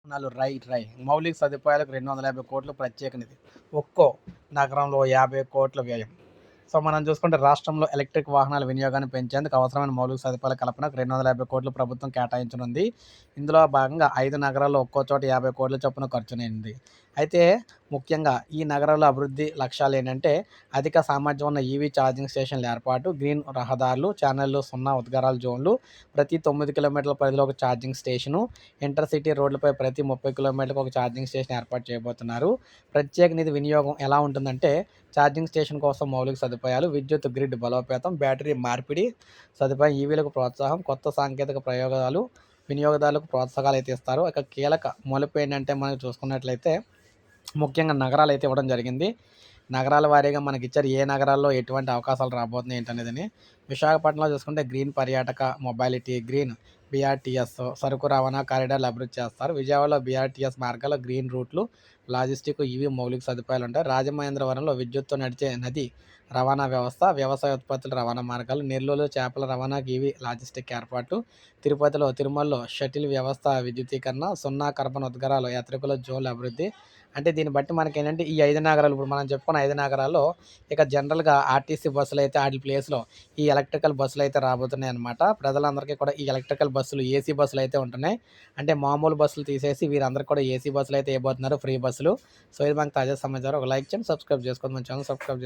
వాహనాలు రై మౌలిక సదుపాయాలకు 250 కోట్లు ప్రత్యేక నిధి. ఒక్కో నగరంలో 50 కోట్ల వ్యయం. సో, మనం చూసుకుంటే రాష్ట్రంలో ఎలక్ట్రిక్ వాహనాల వినియోగాన్ని పెంచేందుకు అవసరమైన మౌలిక సదుపాయాల కల్పనకు 250 కోట్లు ప్రభుత్వం కేటాయించనుంది. ఇందులో భాగంగా 5 నగరాల్లో ఒక్కో చోట 50 కోట్ల చొప్పున ఖర్చునైంది. అయితే ముఖ్యంగా ఈ నగరాల అభివృద్ధి లక్ష్యాలు ఏంటంటే అధిక సామర్థ్యం ఉన్న ఈవీ ఛార్జింగ్ స్టేషన్ల ఏర్పాటు, గ్రీన్ రహదారులు, ఛానళ్లు, సున్నా ఉద్గారాల జోన్లు, ప్రతి 9 కిలోమీటర్ల పరిధిలో ఒక ఛార్జింగ్ స్టేషను, ఇంటర్ సిటీ రోడ్లపై ప్రతి 30 కిలోమీటర్లకు ఒక ఛార్జింగ్ స్టేషన్ ఏర్పాటు చేయబోతున్నారు. ప్రత్యేక నిధి వినియోగం ఎలా ఉంటుందంటే ఛార్జింగ్ స్టేషన్ కోసం మౌలిక సదుపాయాలు, విద్యుత్ గ్రిడ్ బలోపేతం, బ్యాటరీ మార్పిడి సదుపాయం, ఈవీలకు ప్రోత్సాహం, కొత్త సాంకేతిక ప్రయోగాలు, వినియోగదారులకు ప్రోత్సాహాలు అయితే ఇస్తారు. ఇక కీలక మలుపు ఏంటంటే మనం చూసుకున్నట్లయితే ముఖ్యంగా నగరాలు అయితే ఇవ్వడం జరిగింది. నగరాల వారీగా మనకి ఇచ్చారు. ఏ నగరాల్లో ఎటువంటి అవకాశాలు రాబోతున్నాయి ఏంటనేదని. విశాఖపట్నంలో చూసుకుంటే గ్రీన్ పర్యాటక మొబైలిటీ, గ్రీన్ బీఆర్టీఎస్ సరుకు రవాణా కారిడార్లు అభివృద్ధి చేస్తారు. విజయవాడలో బీఆర్టీఎస్ మార్గాలు, గ్రీన్ రూట్లు, లాజిస్టిక్, ఇవి మౌలిక సదుపాయాలు ఉంటాయి. రాజమహేంద్రవరంలో విద్యుత్తో నడిచే నది రవాణా వ్యవస్థ, వ్యవసాయ ఉత్పత్తుల రవాణా మార్గాలు, నెల్లూరులో చేపల రవాణాకి ఇవి లాజిస్టిక్ ఏర్పాటు, తిరుమలలో షటిల్ వ్యవస్థ విద్యుతీకరణ, సున్నా కార్బన్ ఉద్గారాలు, యాత్రికుల జోన్ల అభివృద్ధి. అంటే దీన్ని బట్టి మనకేంటంటే ఈ 5 నగరాలు ఇప్పుడు మనం చెప్పుకున్న 5 నగరాల్లో ఇక జనరల్‌గా ఆర్టీసీ బస్సులు అయితే ఆటి ప్లేస్‌లో ఈ ఎలక్ట్రికల్ బస్సులు అయితే రాబోతున్నాయి అనమాట. ప్రజలందరికీ కూడా ఈ ఎలక్ట్రికల్ బస్సులు, ఏసీ బస్సులు అయితే ఉంటున్నాయి. అంటే మామూలు బస్సులు తీసేసి వీరందరికీ కూడా ఏసీ బస్సులు అయితే ఇవ్వబోతున్నారు, ఫ్రీ బస్సులు. సో, ఇది మనకు తాజా సమాచారం. ఒక లైక్ చేయండి, సబ్స్క్రైబ్ చేసుకోండి. మన ఛానల్ సబ్స్క్రైబ్